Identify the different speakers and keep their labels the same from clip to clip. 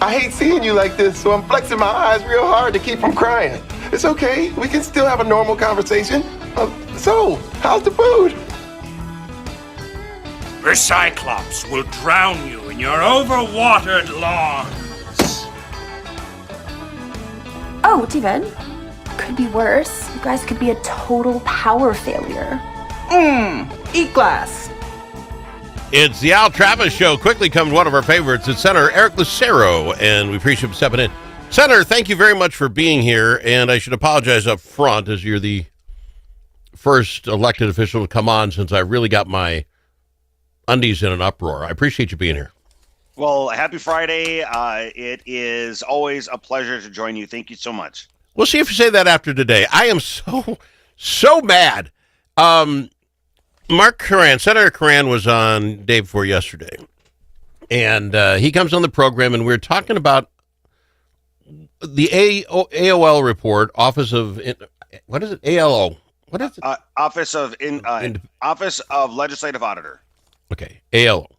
Speaker 1: I hate seeing you like this, so I'm flexing my eyes real hard to keep from crying. It's okay. We can still have a normal conversation. So, how's the food?
Speaker 2: The Cyclops will drown you in your overwatered lawns.
Speaker 3: Oh, David, could be worse. You guys could be a total power failure.
Speaker 4: Eat glass.
Speaker 5: It's the Al Travis Show. Quickly comes one of our favorites. It's Senator Eric Lucero, and we appreciate him stepping in. Senator, thank you very much for being here, and I should apologize up front as you're the first elected official to come on since I really got my undies in an uproar. I appreciate you being here.
Speaker 6: Well, happy Friday. It is always a pleasure to join you. Thank you so much.
Speaker 5: We'll see if you say that after today. I am so mad. Mark Curran, Senator Curran was on day before yesterday, and he comes on the program, and we're talking about the AOL report, Office of, what is it? ALO. What is it?
Speaker 6: Office of Legislative Auditor.
Speaker 5: Okay, ALO.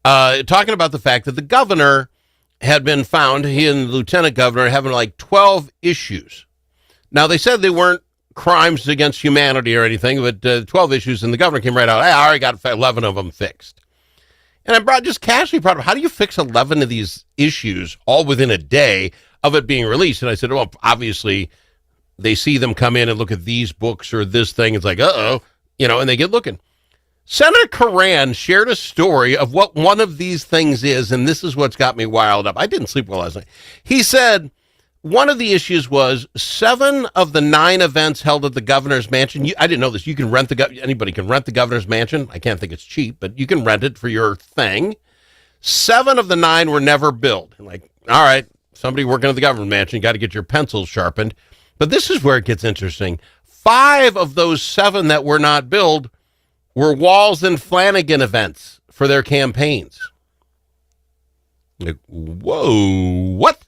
Speaker 5: Talking about the fact that the governor had been found, he and the lieutenant governor, having like 12 issues. Now, they said they weren't crimes against humanity or anything, but 12 issues, and the governor came right out, I already got 11 of them fixed. And I just casually brought up, how do you fix 11 of these issues all within a day of it being released? And I said, well, obviously, they see them come in and look at these books or this thing. It's like, uh-oh, and they get looking. Senator Curran shared a story of what one of these things is, and this is what's got me wild up. I didn't sleep well last night. He said one of the issues was 7 of the 9 events held at the governor's mansion. I didn't know this. You can rent anybody can rent the governor's mansion. I can't think it's cheap, but you can rent it for your thing. 7 of the 9 were never billed. Like, all right, somebody working at the governor's mansion, you got to get your pencils sharpened. But this is where it gets interesting. 5 of those 7 that were not billed were Walz and Flanagan events for their campaigns. Like, whoa, what?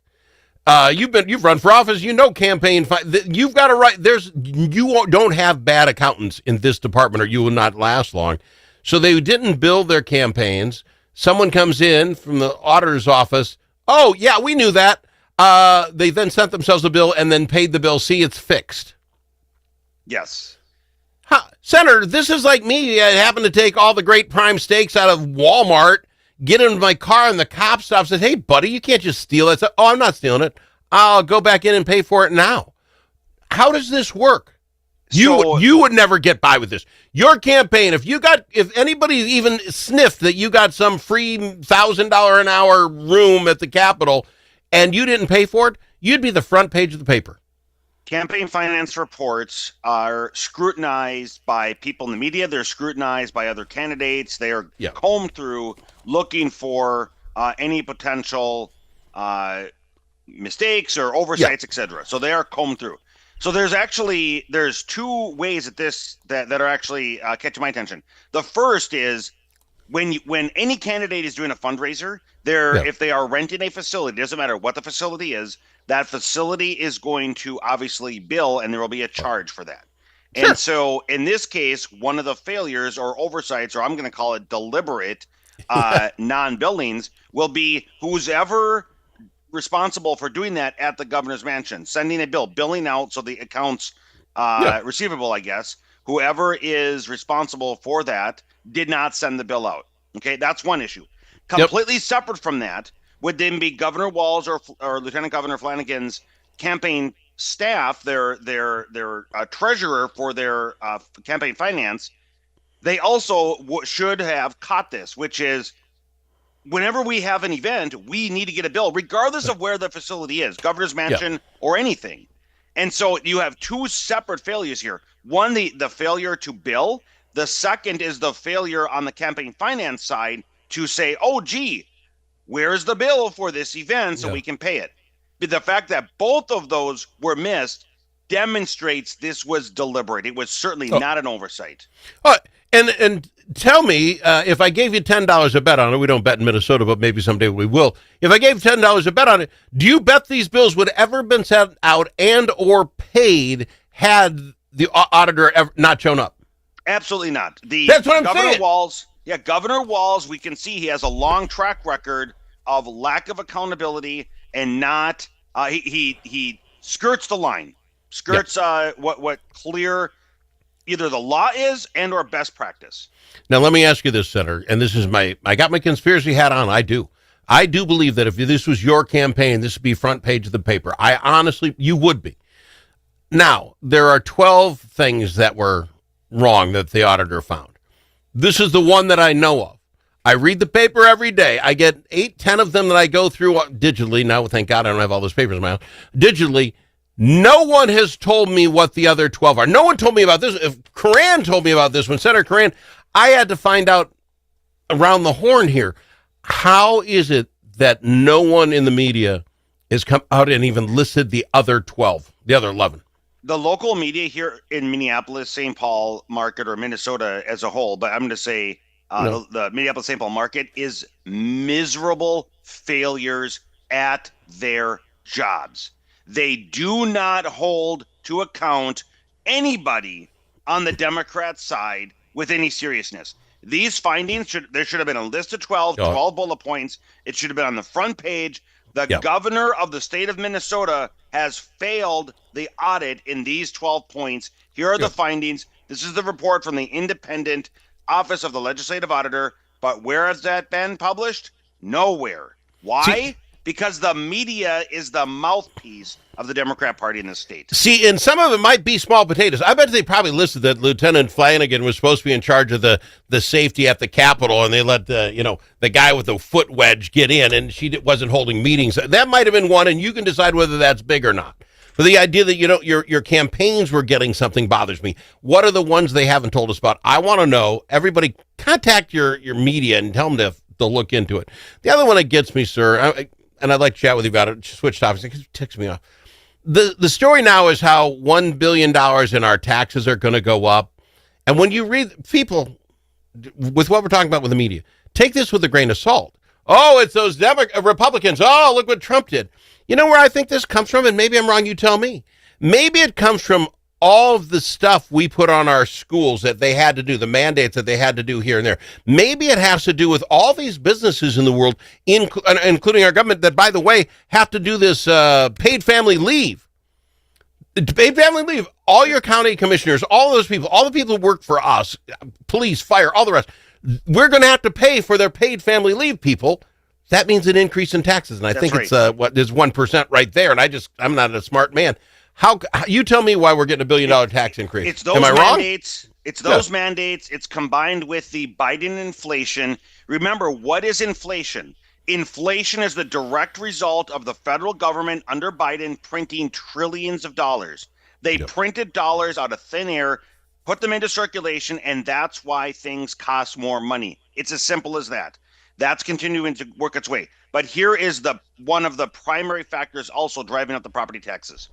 Speaker 5: You've run for office, campaign. You've got to write. You don't have bad accountants in this department, or you will not last long. So they didn't bill their campaigns. Someone comes in from the auditor's office. Oh yeah, we knew that. They then sent themselves a bill and then paid the bill. See, it's fixed.
Speaker 6: Yes.
Speaker 5: Senator, this is like me. I happen to take all the great prime steaks out of Walmart, get into my car, and the cop stops and says, hey, buddy, you can't just steal it. Oh, I'm not stealing it. I'll go back in and pay for it now. How does this work? You would never get by with this. Your campaign, if anybody even sniffed that you got some free $1,000 an hour room at the Capitol and you didn't pay for it, you'd be the front page of the paper.
Speaker 6: Campaign finance reports are scrutinized by people in the media. They're scrutinized by other candidates. They are combed through looking for any potential mistakes or oversights, etc. So they are combed through. So there's 2 ways that are actually catching my attention. The first is when any candidate is doing a fundraiser, if they are renting a facility, doesn't matter what the facility is, that facility is going to obviously bill, and there will be a charge for that. Sure. And so in this case, one of the failures or oversights, or I'm going to call it deliberate non-billings, will be who's ever responsible for doing that at the governor's mansion, sending a bill, billing out so the account's receivable, I guess. Whoever is responsible for that did not send the bill out. Okay, that's one issue. Completely separate from that would then be Governor Walz or Lieutenant Governor Flanagan's campaign staff, their treasurer for their campaign finance. They also should have caught this, which is whenever we have an event, we need to get a bill, regardless of where the facility is, governor's mansion or anything. And so you have 2 separate failures here. One, the failure to bill. The second is the failure on the campaign finance side to say, oh, gee, where's the bill for this event so we can pay it? But the fact that both of those were missed demonstrates this was deliberate. It was certainly not an oversight.
Speaker 5: And tell me, if I gave you $10 a bet on it, we don't bet in Minnesota, but maybe someday we will. If I gave $10 a bet on it, do you bet these bills would ever been sent out and or paid had the auditor ever not shown up?
Speaker 6: Absolutely not.
Speaker 5: That's what I'm saying.
Speaker 6: Governor Walz, we can see he has a long track record of lack of accountability and not he skirts the line, skirts what clear either the law is and or best practice.
Speaker 5: Now, let me ask you this, Senator, and this is I got my conspiracy hat on. I do believe that if this was your campaign, this would be front page of the paper. You would be. Now, there are 12 things that were wrong that the auditor found. This is the one that I know of. I read the paper every day. I get 8-10 of them that I go through digitally. Now, thank God I don't have all those papers in my house. Digitally, no one has told me what the other 12 are. No one told me about this. If Coran told me about this, when Senator Coran, I had to find out around the horn here. How is it that no one in the media has come out and even listed the other 12, the other 11?
Speaker 6: The local media here in Minneapolis, St. Paul market, or Minnesota as a whole, but I'm going to say the Minneapolis St. Paul market is miserable failures at their jobs. They do not hold to account anybody on the Democrat side with any seriousness. These findings there should have been a list of 12 bullet points. It should have been on the front page. The governor of the state of Minnesota has failed the audit in these 12 points. Here are the findings. This is the report from the independent office of the legislative auditor. But where has that been published? Nowhere. Why? Because the media is the mouthpiece of the Democrat Party in the state.
Speaker 5: See, and some of it might be small potatoes. I bet they probably listed that Lieutenant Flanagan was supposed to be in charge of the safety at the Capitol, and they let the guy with the foot wedge get in, and she wasn't holding meetings. That might have been one, and you can decide whether that's big or not. But the idea that your campaigns were getting something bothers me. What are the ones they haven't told us about? I want to know. Everybody, contact your media and tell them to look into it. The other one that gets me, sir, and I'd like to chat with you about it. Switch topics because it ticks me off. The story now is how $1 billion in our taxes are going to go up. And when you read people, with what we're talking about with the media, take this with a grain of salt. Oh, it's those Republicans. Oh, look what Trump did. You know where I think this comes from? And maybe I'm wrong. You tell me. Maybe it comes from all of the stuff we put on our schools that they had to do, the mandates that they had to do here and there. Maybe it has to do with all these businesses in the world, including our government, that, by the way, have to do this paid family leave. Paid family leave. All your county commissioners, all those people, all the people who work for us, police, fire, all the rest, we're going to have to pay for their paid family leave, people. That means an increase in taxes. And I think it's there's 1% right there. And I'm not a smart man. How you tell me why we're getting $1 billion tax increase?
Speaker 6: It's those mandates. It's those mandates. It's combined with the Biden inflation. Remember, what is inflation? Inflation is the direct result of the federal government under Biden printing trillions of dollars. They printed dollars out of thin air, put them into circulation, and that's why things cost more money. It's as simple as that. That's continuing to work its way. But here is one of the primary factors also driving up the property taxes.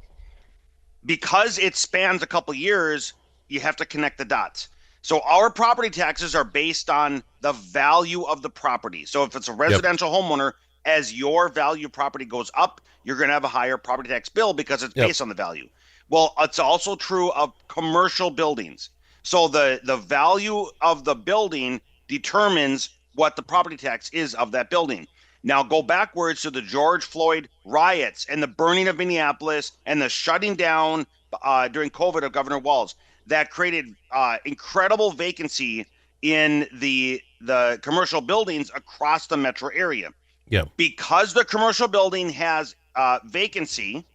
Speaker 6: Because it spans a couple years, you have to connect the dots. So our property taxes are based on the value of the property. So if it's a residential homeowner, as your value of property goes up, you're going to have a higher property tax bill because it's based on the value. Well, it's also true of commercial buildings. So the value of the building determines what the property tax is of that building. Now go backwards to the George Floyd riots and the burning of Minneapolis and the shutting down during COVID of Governor Walz. That created incredible vacancy in the commercial buildings across the metro area. Yeah. Because the commercial building has vacancy,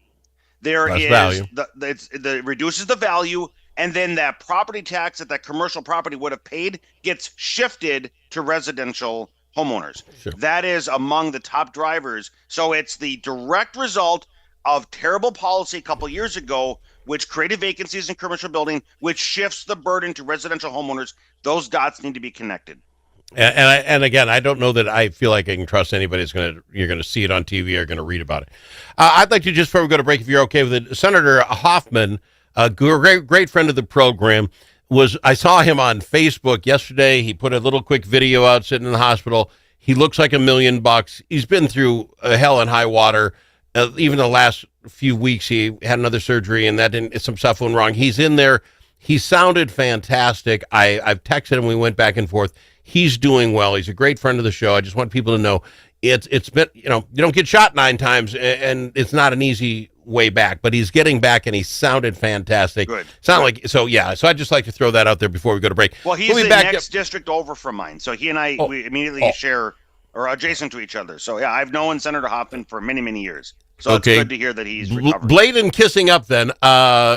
Speaker 6: there is value. It reduces the value, and then that property tax that commercial property would have paid gets shifted to residential homeowners. Sure. That is among the top drivers. So it's the direct result of terrible policy a couple years ago, which created vacancies in commercial building, which shifts the burden to residential homeowners. Those dots need to be connected.
Speaker 5: And again, I don't know that I feel like I can trust anybody you're going to see it on TV or going to read about it. I'd like to, just before we go to break, if you're okay with it, Senator Hoffman, a great friend of the program, I saw him on Facebook yesterday. He put a little quick video out sitting in the hospital. He looks like $1 million. He's been through hell and high water. Even the last few weeks, he had another surgery, and some stuff went wrong. He's in there. He sounded fantastic. I've texted him. We went back and forth. He's doing well. He's a great friend of the show. I just want people to know, it's been, you don't get shot 9 times, and it's not an easy way back, but he's getting back, and he sounded fantastic.
Speaker 6: Good.
Speaker 5: So I'd just like to throw that out there before we go to break.
Speaker 6: Well, he's the next district over from mine, so he and I we immediately share or adjacent to each other. So yeah, I've known Senator Hoffman for many, many years. So it's good to hear that he's recovered.
Speaker 5: Bladen kissing up then.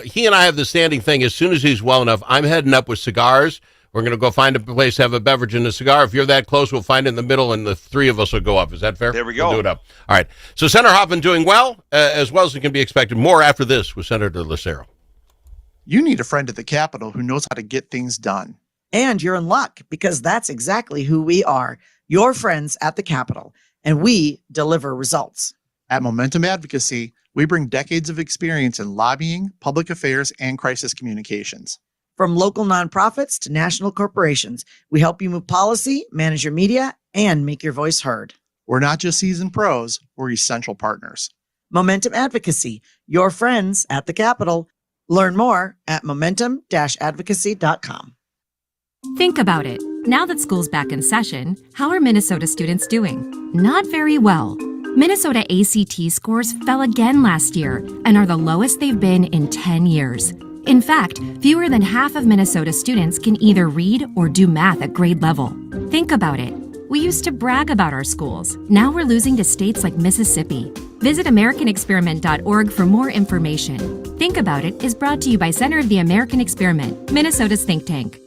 Speaker 5: He and I have the standing thing. As soon as he's well enough, I'm heading up with cigars. We're going to go find a place, have a beverage and a cigar. If you're that close, we'll find it in the middle, and the 3 of us will go up. Is that fair?
Speaker 6: There we go.
Speaker 5: We'll do it up. All right. So Senator Hoffman doing well as it can be expected. More after this with Senator Lucero.
Speaker 7: You need a friend at the Capitol who knows how to get things done.
Speaker 8: And you're in luck, because that's exactly who we are, your friends at the Capitol, and we deliver results.
Speaker 7: At Momentum Advocacy, we bring decades of experience in lobbying, public affairs, and crisis communications.
Speaker 8: From local nonprofits to national corporations, we help you move policy, manage your media, and make your voice heard.
Speaker 7: We're not just seasoned pros, we're essential partners.
Speaker 8: Momentum Advocacy, your friends at the Capitol. Learn more at momentum-advocacy.com.
Speaker 9: Think about it. Now that school's back in session, how are Minnesota students doing? Not very well. Minnesota ACT scores fell again last year and are the lowest they've been in 10 years. In fact, fewer than half of Minnesota students can either read or do math at grade level. Think about it. We used to brag about our schools. Now we're losing to states like Mississippi. Visit AmericanExperiment.org for more information. Think About It is brought to you by Center of the American Experiment, Minnesota's think tank.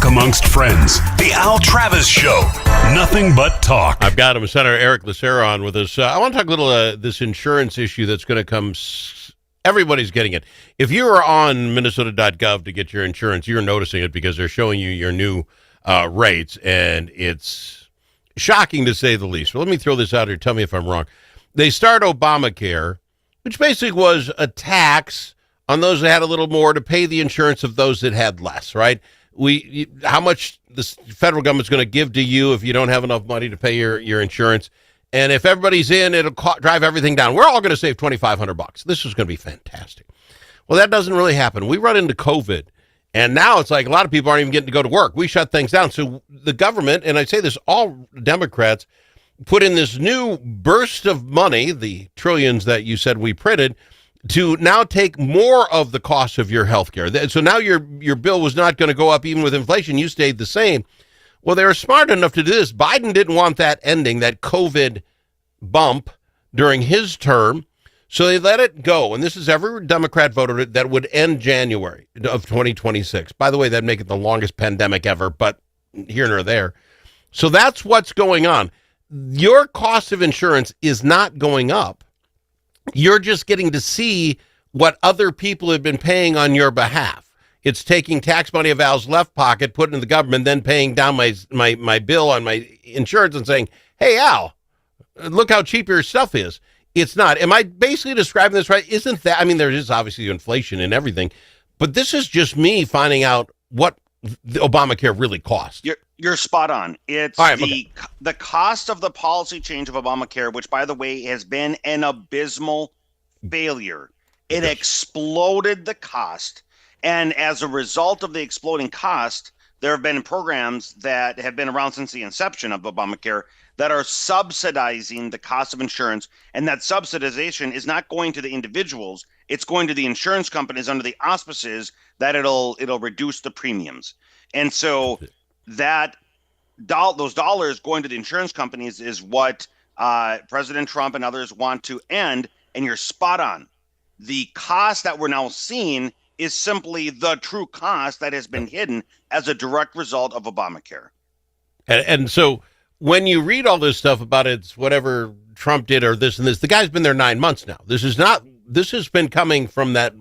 Speaker 10: Amongst friends, the Al Travis Show. Nothing but talk.
Speaker 5: I've got him, Senator Eric Lucero, on with us. I want to talk a little this insurance issue that's going to come. Everybody's getting it. If you are on Minnesota.gov to get your insurance, you're noticing it because they're showing you your new rates, and it's shocking to say the least. Well, let me throw this out here. Tell me if I'm wrong. They start Obamacare, which basically was a tax on those that had a little more to pay the insurance of those that had less, right? How much the federal government's going to give to you if you don't have enough money to pay your insurance. And if everybody's in, it'll drive everything down. We're all going to save $2,500. This is going to be fantastic. Well, that doesn't really happen. We run into COVID, and now it's like a lot of people aren't even getting to go to work. We shut things down. So the government, and I say this, all Democrats, put in this new burst of money, the trillions that you said we printed, to now take more of the cost of your health care. So now your bill was not going to go up even with inflation. You stayed the same. Well, they were smart enough to do this. Biden didn't want that ending, that COVID bump during his term. So they let it go. And this is every Democrat voted that would end January of 2026. By the way, that'd make it the longest pandemic ever, but here nor there. So that's what's going on. Your cost of insurance is not going up. You're just getting to see what other people have been paying on your behalf. It's taking tax money of Al's left pocket, putting it in the government, then paying down my bill on my insurance and saying, hey, Al, look how cheap your stuff is. It's not. Am I basically describing this right? Isn't that, I mean, there is obviously inflation and everything, but this is just me finding out what the Obamacare really cost.
Speaker 6: You're spot on. It's
Speaker 5: right,
Speaker 6: the cost of the policy change of Obamacare, which, by the way, has been an abysmal failure. It exploded the cost. And as a result of the exploding cost, there have been programs that have been around since the inception of Obamacare that are subsidizing the cost of insurance. And that subsidization is not going to the individuals. It's going to the insurance companies under the auspices that it'll reduce the premiums. And so that those dollars going to the insurance companies is what President Trump and others want to end. And you're spot on. The cost that we're now seeing is simply the true cost that has been hidden as a direct result of Obamacare.
Speaker 5: And so when you read all this stuff about it's whatever Trump did or this and this, the guy's been there 9 months now. This has been coming from that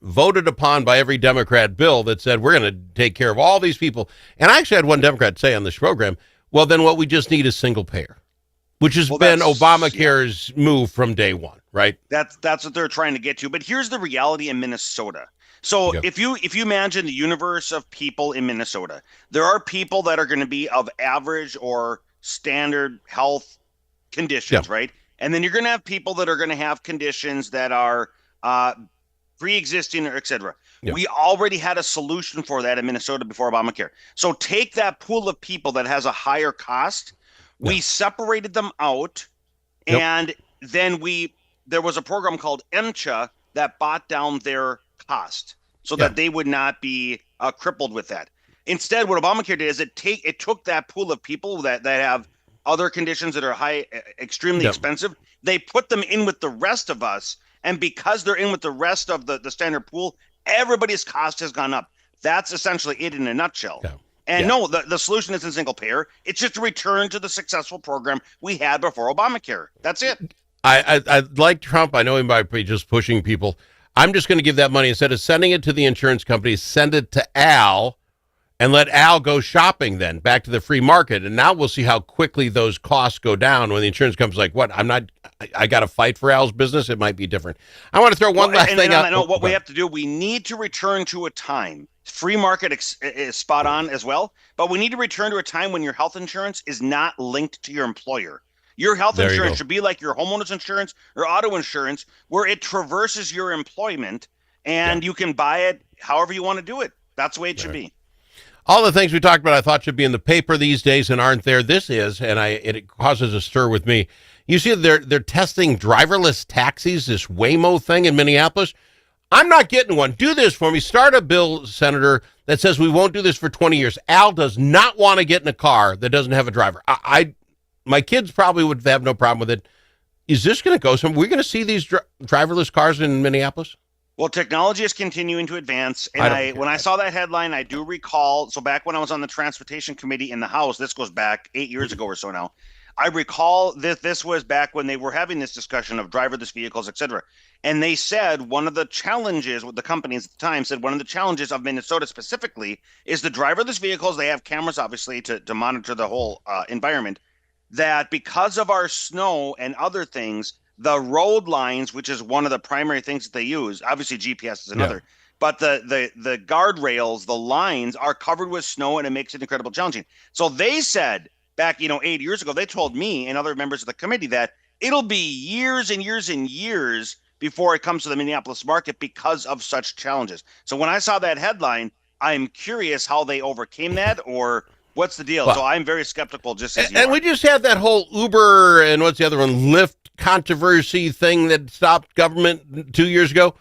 Speaker 5: voted upon by every Democrat bill that said we're going to take care of all these people. And I actually had one Democrat say on this program, well, then what we just need is single payer, which has been Obamacare's move from day one, right?
Speaker 6: That's what they're trying to get to. But here's the reality in Minnesota. So if you imagine the universe of people in Minnesota, there are people that are going to be of average or standard health conditions, right? And then you're going to have people that are going to have conditions that are pre-existing, or et cetera. We already had a solution for that in Minnesota before Obamacare. So take that pool of people that has a higher cost. We separated them out, and then there was a program called MCHA that bought down their cost so that they would not be crippled with that. Instead, what Obamacare did is it took that pool of people that have other conditions that are extremely expensive. They put them in with the rest of us, and because they're in with the rest of the standard pool, everybody's cost has gone up. That's essentially it in a nutshell. And no, the solution isn't single payer. It's just a return to the successful program we had before Obamacare. That's it.
Speaker 5: I like Trump. I know him by just pushing people. I'm just going to give that money, instead of sending it to the insurance companies, send it to Al and let Al go shopping then back to the free market. And now we'll see how quickly those costs go down when the insurance company's like, what? I got to fight for Al's business. It might be different. I want to throw one last thing out.
Speaker 6: What we have to do, we need to return to a time. Free market is spot on as well, but we need to return to a time when your health insurance is not linked to your employer. Your health insurance should be like your homeowner's insurance or auto insurance, where it traverses your employment and you can buy it however you want to do it. That's the way it should be.
Speaker 5: All the things we talked about I thought should be in the paper these days and aren't there. This is, and it causes a stir with me. You see they're testing driverless taxis, this Waymo thing in Minneapolis. I'm not getting one. Do this for me. Start a bill, Senator, that says we won't do this for 20 years. Al does not want to get in a car that doesn't have a driver. My kids probably would have no problem with it. Is this going to go somewhere? We're going to see these driverless cars in Minneapolis?
Speaker 6: Well, technology is continuing to advance. And when I saw that headline, I do recall, so back when I was on the Transportation Committee in the House, this goes back 8 years ago or so now, I recall this was back when they were having this discussion of driverless vehicles, et cetera. And they said one of the challenges with the companies at the time said one of the challenges of Minnesota specifically is the driverless vehicles. They have cameras, obviously, to monitor the whole environment, that because of our snow and other things, the road lines, which is one of the primary things that they use, obviously GPS is another, but the guardrails, the lines are covered with snow, and it makes it incredibly challenging. So they said back, 8 years ago, they told me and other members of the committee that it'll be years and years and years before it comes to the Minneapolis market because of such challenges. So when I saw that headline, I'm curious how they overcame that, or what's the deal? So I'm very skeptical, just as you are.
Speaker 5: We just had that whole Uber and what's the other one, Lyft controversy thing that stopped government 2 years ago.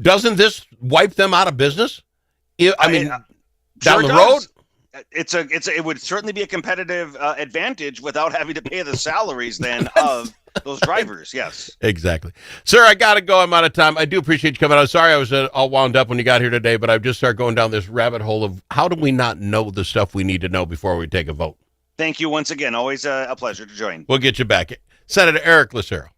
Speaker 5: Doesn't this wipe them out of business? Down the road?
Speaker 6: It would certainly be a competitive advantage without having to pay the salaries then of those drivers. Yes,
Speaker 5: exactly. Sir, I got to go. I'm out of time. I do appreciate you coming out. Sorry I was all wound up when you got here today, but I've just started going down this rabbit hole of how do we not know the stuff we need to know before we take a vote?
Speaker 6: Thank you once again. Always a pleasure to join.
Speaker 5: We'll get you back. Senator Eric Lucero.